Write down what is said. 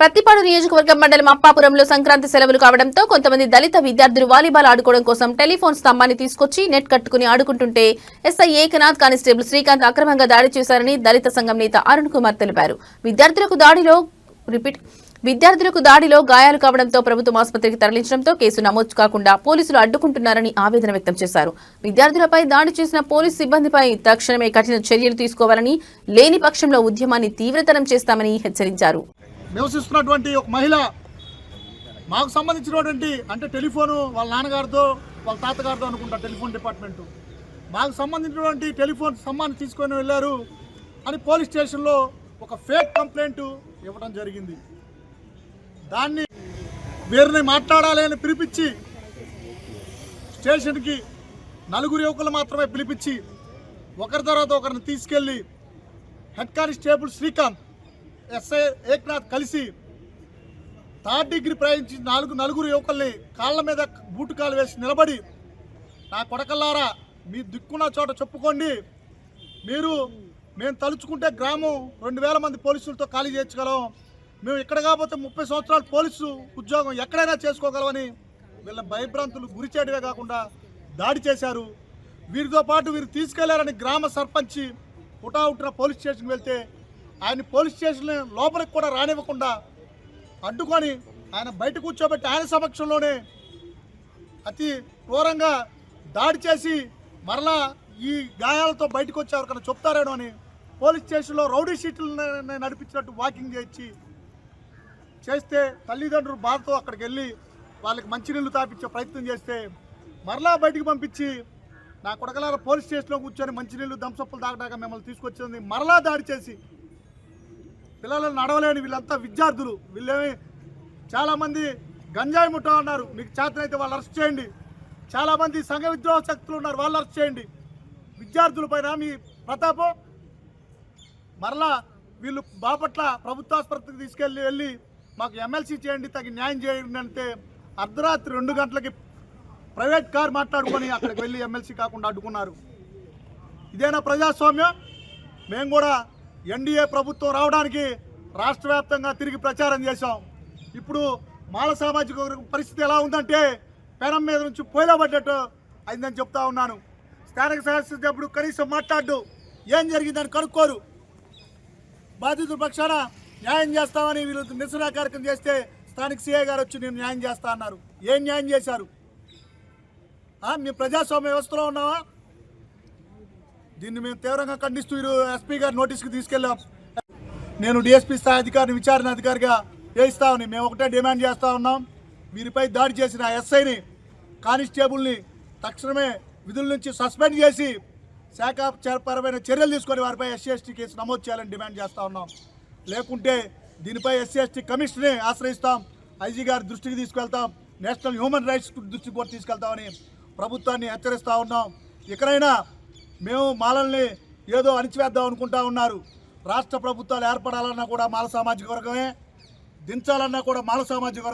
ప్రతిపాడు నియోజకవర్గం మండలం అప్పాపురంలో సంక్రాంతి సెలవులు కావడంతో కొంతమంది దళిత విద్యార్థులు వాలీబాల్ ఆడుకోవడం కోసం టెలిఫోన్ స్తంభాన్ని తీసుకొచ్చి నెట్ కట్టుకుని ఆడుకుంటుంటే ఎస్ఐ ఏకనాథ్ కానిస్టేబుల్ శ్రీకాంత్ అక్రమంగా దాడి చేశారని దళిత సంఘం నేత అరుణ్ కుమార్ తెలిపారు. విద్యార్థులకు దాడిలో గాయాలు కావడంతో ప్రభుత్వం ఆసుపత్రికి తరలించడంతో కేసు నమోదు కాకుండా పోలీసులు అడ్డుకుంటున్నారని ఆవేదన వ్యక్తం చేశారు. విద్యార్థులపై దాడి చేసిన పోలీసు సిబ్బందిపై తక్షణమే కఠిన చర్యలు తీసుకోవాలని, లేని పక్షంలో ఉద్యమాన్ని తీవ్రతరం చేస్తామని హెచ్చరించారు. నివసిస్తున్నటువంటి ఒక మహిళ మాకు సంబంధించినటువంటి అంటే టెలిఫోను వాళ్ళ నాన్నగారితో వాళ్ళ తాతగారితో అనుకుంటా టెలిఫోన్ డిపార్ట్మెంటు మాకు సంబంధించినటువంటి టెలిఫోన్ స్తంభాన్ని తీసుకొని వెళ్ళారు అని పోలీస్ స్టేషన్లో ఒక ఫేక్ కంప్లైంట్ ఇవ్వడం జరిగింది. దాన్ని వీరిని మాట్లాడాలి అని పిలిపించి స్టేషన్కి నలుగురు యువకులు మాత్రమే పిలిపించి ఒకరి తర్వాత ఒకరిని తీసుకెళ్ళి head constable Srikanth, SI Eknath కలిసి థర్డ్ డిగ్రీ ప్రయోగించి నలుగురు యువకుల్ని కాళ్ళ మీద బూటు కాలు వేసి నిలబడి, నా కొడకల్లారా మీ దిక్కున్న చోట చెప్పుకోండి, మేము తలుచుకుంటే గ్రామం 2000 మంది పోలీసులతో ఖాళీ చేయించగలం, మేము ఇక్కడ కాకపోతే 30 సంవత్సరాలు పోలీసు ఉద్యోగం ఎక్కడైనా చేసుకోగలమని వీళ్ళ భయభ్రాంతులు గురి చేయడమే కాకుండా దాడి చేశారు. వీరితో పాటు వీరు తీసుకెళ్లారని గ్రామ సర్పంచి హుటాహుటిన పోలీస్ స్టేషన్కి వెళ్తే ఆయన పోలీస్ స్టేషన్ లోపలికి కూడా రానివ్వకుండా అడ్డుకొని ఆయన బయట కూర్చోబెట్టి ఆయన సమక్షంలోనే అతి ఘోరంగా దాడి చేసి మరలా ఈ గాయాలతో బయటకు వచ్చేవారు కన్నా చెప్తారేనో అని పోలీస్ స్టేషన్లో రౌడీ షీట్లను నడిపించినట్టు వాకింగ్ చేస్తే తల్లిదండ్రులు బాధతో అక్కడికి వెళ్ళి వాళ్ళకి మంచినీళ్ళు తాపించే ప్రయత్నం చేస్తే మరలా బయటికి పంపించి, నా కొడకలార పోలీస్ స్టేషన్లో కూర్చొని మంచినీళ్ళు దంసప్పులు తాగడానికి మిమ్మల్ని తీసుకొచ్చింది మరలా దాడి చేసి పిల్లలను నడవలేని వీళ్ళంతా విద్యార్థులు, వీళ్ళేమి చాలామంది గంజాయి ముఠా ఉన్నారు, మీకు చేతనైతే వాళ్ళు అరెస్ట్ చేయండి, చాలామంది సంఘ విద్రోహ శక్తులు ఉన్నారు, వాళ్ళు అరెస్ట్ చేయండి. విద్యార్థుల పైన మీ ప్రతాపం. మరలా వీళ్ళు బాపట్ల ప్రభుత్వ ఆసుపత్రికి తీసుకెళ్ళి మాకు ఎమ్మెల్సీ చేయండి, తగిన న్యాయం చేయండి అంటే అర్ధరాత్రి 2 గంటలకి ప్రైవేట్ కార్ మాట్లాడుకొని అక్కడికి వెళ్ళి ఎమ్మెల్సీ కాకుండా అడ్డుకున్నారు. ఇదేనా ప్రజాస్వామ్యం? మేము కూడా ఎన్డీఏ ప్రభుత్వం రావడానికి రాష్ట్ర వ్యాప్తంగా తిరిగి ప్రచారం చేశాం. ఇప్పుడు మాల సామాజిక వర్గం పరిస్థితి ఎలా ఉందంటే పెనం మీద నుంచి పోయిలబడ్డట్టు అయిందని చెప్తా ఉన్నాను. స్థానిక శాసనసభ్యుడు కనీసం మాట్లాడు, ఏం జరిగిందని కనుక్కోరు. బాధితుల పక్షాన న్యాయం చేస్తామని వీళ్ళు నిరసన కార్యక్రమం చేస్తే స్థానిక సీఐ గారు వచ్చి నేను న్యాయం చేస్తా అన్నారు. ఏం న్యాయం చేశారు? మేము ప్రజాస్వామ్య వ్యవస్థలో ఉన్నావా? దీన్ని మేము తీవ్రంగా ఖండిస్తూ ఎస్పీ గారి నోటీస్కి తీసుకెళ్ళాం. నేను డిఎస్పీ స్థాయి అధికారిని విచారణ అధికారిగా వేయిస్తామని మేము ఒకటే డిమాండ్ చేస్తూ ఉన్నాం. వీరిపై దాడి చేసిన ఎస్ఐని, కానిస్టేబుల్ని తక్షణమే విధుల నుంచి సస్పెండ్ చేసి శాఖపరమైన చర్యలు తీసుకొని వారిపై SC/ST కేసు నమోదు చేయాలని డిమాండ్ చేస్తూ ఉన్నాం. లేకుంటే దీనిపై SC/ST కమిషన్ని ఆశ్రయిస్తాం, ఐజీ గారి దృష్టికి తీసుకెళ్తాం, నేషనల్ హ్యూమన్ రైట్స్ దృష్టికి కూడా తీసుకెళ్తామని ప్రభుత్వాన్ని హెచ్చరిస్తూ ఉన్నాం. ఇకనైనా మేము మాలల్ని ఏదో అణిచివేద్దాం అనుకుంటా ఉన్నారు. రాష్ట్ర ప్రభుత్వాలు ఏర్పడాలన్నా కూడా మాల సామాజిక వర్గమే, దించాలన్నా కూడా మాల సామాజిక వర్గం